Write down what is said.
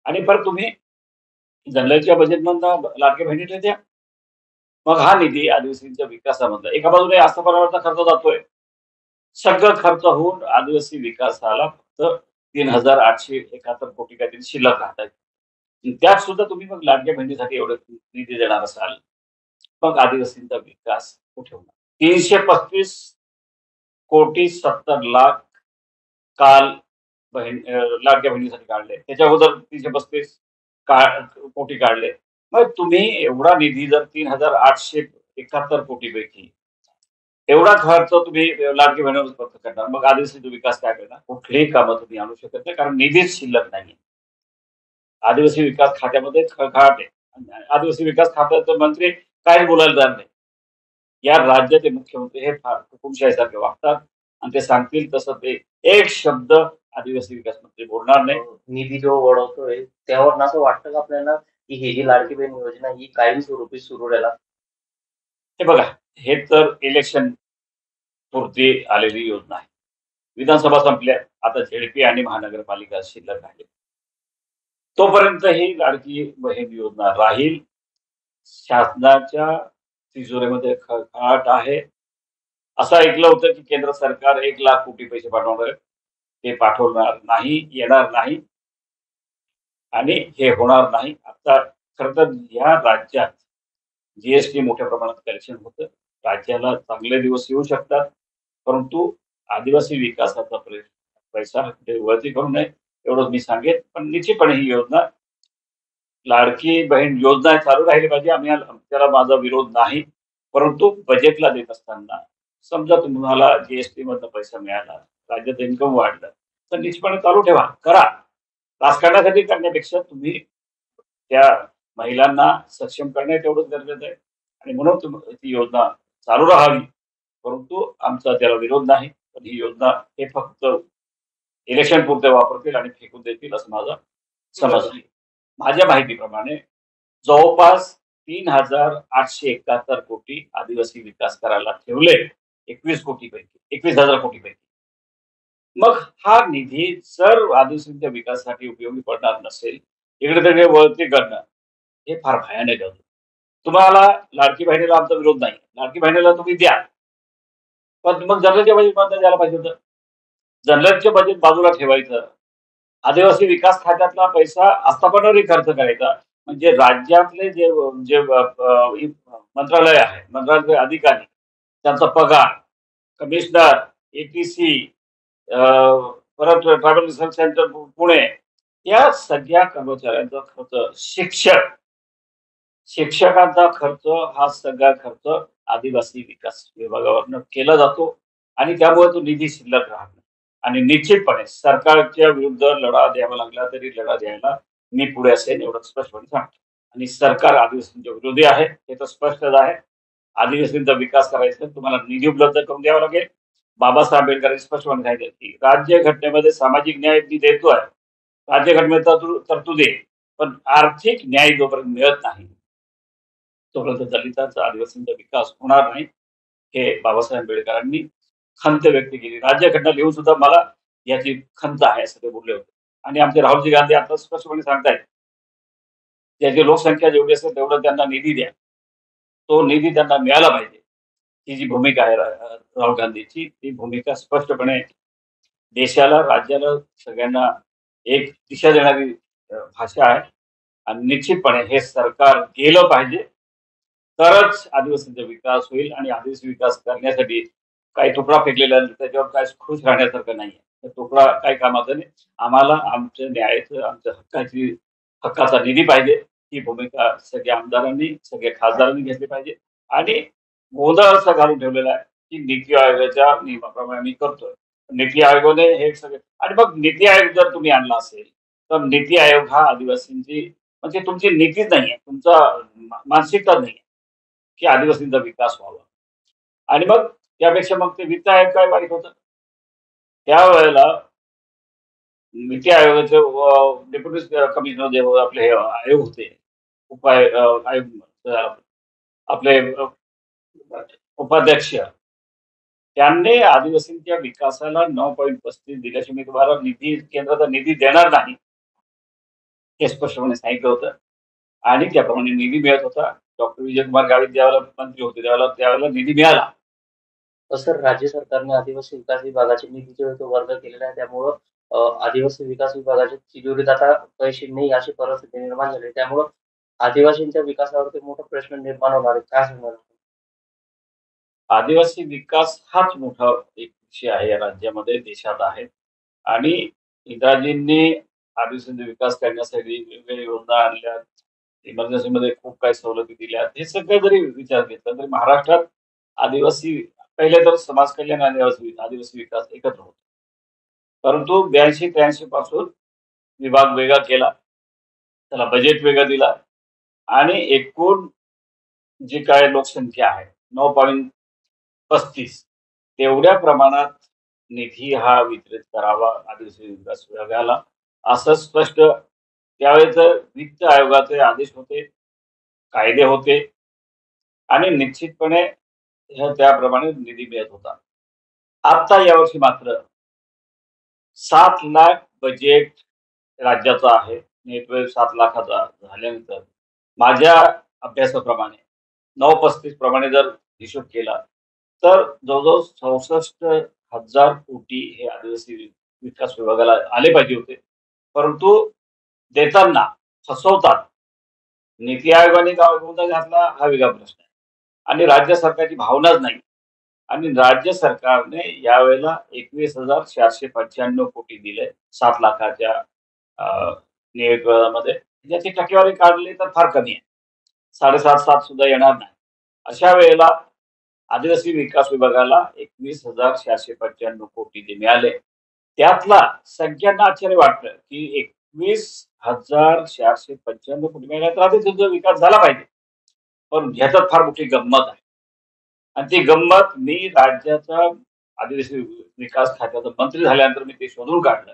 आणि परत तुम्ही जनरलच्या बजेटमधनं लाडक्या बहिणीला द्या. मग हा निधी आदिवासींच्या विकासामधला एका बाजूने आस्थापनावरचा खर्च जातोय. सगळं खर्च होऊन आदिवासी विकासाला फक्त 3,871 कोटी काहीतरी शिल्लक राहतायत. त्यात सुद्धा तुम्ही मग लाडक्या बहिणीसाठी एवढं निधी देणार असाल, मग आदिवासींचा विकास कुठे होणार? 335 कोटी 70 लाख काल लाडक्या बहिणीसाठी काढले. त्याच्या अगोदर 335 कोटी काढले. मग तुम्ही एवढा निधी जर 3,871 कोटीपैकी एवढा खर्च तुम्ही लाडकी बहिणीवर खर्च करणार. मग आदिवासीचा विकास काय करणार? कुठलीही कामं तुम्ही आणू शकत नाही कारण निधीच शिल्लक नाहीये. आदिवासी विकास खात्यामध्ये खळखळाट आहे. आदिवासी विकास खात्याचे मंत्री काहीच बोलायला तयार नाही. या राज्याचे मुख्यमंत्री हे फार हुकुमशाहीसारखे वागतात आणि ते सांगतील तसं ते एक शब्द आदिवासी विकास मंत्री बोलणार नाही. निधी जो वळवतोय त्यावर असं वाटतं का आपल्याला की ही जी लाडकी बहीण योजना ही कायमस्वरूपी सुरू राहिला? हे बघा, हे तर इलेक्शन पुरती आलेली योजना आहे. विधानसभा संपल्या, आता झेडपी आणि महानगरपालिका शिल्लक आहे. तोपर्यंत ही लाडकी बहीण योजना राहील. शासनाच्या तिजोरीमध्ये खळखळाट आहे. असं ऐकलं होतं की केंद्र सरकार 1,00,000 कोटी पैसे पाठवणार आहे. ते पाठवणार नाही, येणार नाही आणि हे होणार नाही. आता खरं तर या राज्यात जीएसटी मोठ्या प्रमाणात कलेक्शन होतं. राज्याला चांगले दिवस येऊ शकतात. परंतु आदिवासी विकासाचा पैसा कुठे वळती करू नये एवढंच मी सांगेन. पण निश्चितपणे ही योजना लाडकी बहीण योजना चालू राहिली पाहिजे. त्याला माझा विरोध नाही. परंतु बजेटला देत असताना समजा तुम्हाला जीएसटी मधनं पैसा मिळाला, राज्याचं इन्कम वाढलं, तर निश्चितपणे चालू ठेवा, करा. राजकारणासाठी करण्यापेक्षा तुम्ही त्या महिलांना सक्षम करणे तेवढंच गरजेचं आहे आणि म्हणून ती योजना चालू राहावी. परंतु आमचा त्याला विरोध नाही. पण ही योजना हे फक्त इलेक्शन पुरते वापरतील आणि फेकून देतील असं माझा समज आहे. माझ्या माहितीप्रमाणे जवळपास 3,871 कोटी आदिवासी विकास करायला ठेवले 21 कोटीपैकी 21,000 कोटीपैकी. मग हा निधी जर आदिवासींच्या विकासासाठी उपयोगी पडणार नसेल, इकडे तिकडे वळती करणं हे फार भयानक आहे. तुम्हाला लाडकी बहिणीला आमचा विरोध नाही. लाडकी बहिणीला तुम्ही द्या. पण मग जनरलच्या बजेटमधनं द्यायला पाहिजे होतं. जनरलचे बजेट बाजूला ठेवायचं. आदिवासी विकास खात्यातला पैसा आस्थापनावरही खर्च करायचा. म्हणजे राज्यातले जे जे मंत्रालय आहे, मंत्रालयाचे अधिकारी, त्यांचा पगार, कमिशनर, एटीसी, परत ट्रायबल रिसर्च सेंटर पुणे, या सगळ्या कर्मचाऱ्यांचा खर्च, शिक्षकांचा खर्च हा सगळा खर्च आदिवासी विकास विभागावरनं केला जातो आणि त्यामुळे तो निधी शिल्लक राहत नाही. आणि निश्चितपणे सरकारच्या विरुद्ध लढा द्यावा लागला तरी लढा द्यायला मी पुढे असेल एवढं स्पष्टपणे सांगतो. आणि सरकार आदिवासींच्या विरोधी आहे हे तर स्पष्टच आहे. आदिवासींचा विकास करायचा तुम्हाला निधी उपलब्ध करून द्यावा लागेल. बाबासाहेब आंबेडकरांनी स्पष्टपणे सांगितलं की राज्यघटनेमध्ये सामाजिक न्याय मी देतोय. राज्यघटनेचा तरतुदी आहे. पण आर्थिक न्याय जोपर्यंत मिळत नाही तोपर्यंत दलितांचा आदिवासींचा विकास होणार नाही. हे बाबासाहेब आंबेडकरांनी खंत व्यक्त केली. राज्यघटना लिहून सुद्धा मला याची खंत आहे असं ते बोलले होते. आणि आमचे राहुलजी गांधी आता स्पष्टपणे सांगतायत ज्याची लोकसंख्या जेवढी असेल तेवढं त्यांना निधी द्या. तो निधी त्यांना मिळाला पाहिजे. ही जी भूमिका आहे राहुल गांधीची ती भूमिका स्पष्टपणे देशाला, राज्याला, सगळ्यांना एक दिशा देणारी भाषा आहे. आणि निश्चितपणे हे सरकार गेलं पाहिजे. तरच आदिवासींचा विकास होईल आणि आदिवासी विकास करण्यासाठी काही तुकडा फेकलेला त्याच्यावर काय खुश राहण्यासारखं नाहीये. तर तुकडा काही कामाचा नाही. आम्हाला आमच्या न्यायाचं, आमच्या हक्काचा निधी पाहिजे. ही भूमिका सगळ्या आमदारांनी, सगळ्या खासदारांनी घेतली पाहिजे. आणि गोंधळ असा घालून ठेवलेला आहे की नीती आयोगाच्या नियमाप्रमाणे आम्ही करतोय. नीती आयोगाने हे सगळे आणि मग नीती आयोग जर तुम्ही आणला असेल तर नीती आयोग हा आदिवासींची म्हणजे तुमची नीतीच नाहीये, तुमचा मानसिकता नाहीये की आदिवासींचा विकास व्हावा. आणि मग त्यापेक्षा मग ते वित्त आयोग काय वाईट होतं. त्यावेळेला नीती आयोगाचे डेप्युटी कमिशनर जे आपले हे आयोग होते, आयोग आपले उपाध्यक्ष त्यांनी आदिवासींच्या विकासाला 9.35 दिल्याशिवाय मी तुम्हाला केंद्राचा निधी देणार नाही हे स्पष्टपणे सांगितलं होतं आणि त्याप्रमाणे निधी मिळत होता. डॉक्टर विजयकुमार गावित ज्यावेळेला मंत्री होते त्यावेळेला निधी मिळाला. सर, राज्य सरकारने आदिवासी विकास विभागाचे निधीचे तो वर्ग केलेला आहे. त्यामुळं आदिवासी विकास विभागाच्या तिजोरीत आता पैसे नाही अशी परिस्थिती निर्माण झाली. त्यामुळं आदिवासींच्या विकासावरती मोठा प्रश्न निर्माण होणार आहे. काय सांगणार आपण? आदिवासी विकास हाच मोठा एक विषय आहे या राज्यामध्ये, देशात आहे आणि इंदिराजींनी आदिवासींचा विकास करण्यासाठी वेगवेगळ्या योजना आणल्या. इमर्जन्सीमध्ये खूप काही सवलती दिल्या. हे सगळं जरी विचार घेतला तरी महाराष्ट्रात आदिवासी पहिले तर समाज कल्याण आणि आदिवासी विकास एकत्र होतो. परंतु 82-83 पासून विभाग वेगळा केला. त्याला बजेट वेगळं दिला आणि एकूण जी काय लोकसंख्या आहे 9.35 तेवढ्या प्रमाणात निधी हा वितरित करावा आदिवासी विकास विभागाला असं स्पष्ट त्यावेळेचं वित्त आयोगाचे आदेश होते, कायदे होते आणि निश्चितपणे त्याप्रमाणे निधी मिळत होता. आता यावर्षी मात्र 7 लाख बजेट राज्याचा आहे. नेट 7 लाखाचा झाल्यानंतर माझ्या अभ्यासाप्रमाणे 9.35 प्रमाणे जर हिशोब केला, तर जवळ-जवळ 64,000 कोटी हे आदिवासी विकास विभागाला आले पाहिजे होते. परंतु देताना फसवतात. नीती आयोगाने गोंधळ घातला हा वेगळा प्रश्न आहे. आणि राज्य सरकारची भावनाच नाही. आणि राज्य सरकारने यावेळेला 21,495 कोटी दिले 7 लाखाच्या नियोजनामध्ये. ज्याची टक्केवारी काढली तर फार कमी आहे. 7.5-7 सुद्धा येणार नाही. अशा वेळेला आदिवासी विकास विभागाला 21,495 कोटी जे मिळाले, त्यातला सगळ्यांना आश्चर्य वाटलं, की 21,495 कोटी मिळाले तर आदिवासीचा विकास झाला पाहिजे. पण ह्याच्यात फार मोठी गंमत आहे. आणि ती गंमत मी राज्याचा आदिवासी विकास खात्याचा मंत्री झाल्यानंतर मी ते शोधून काढलं.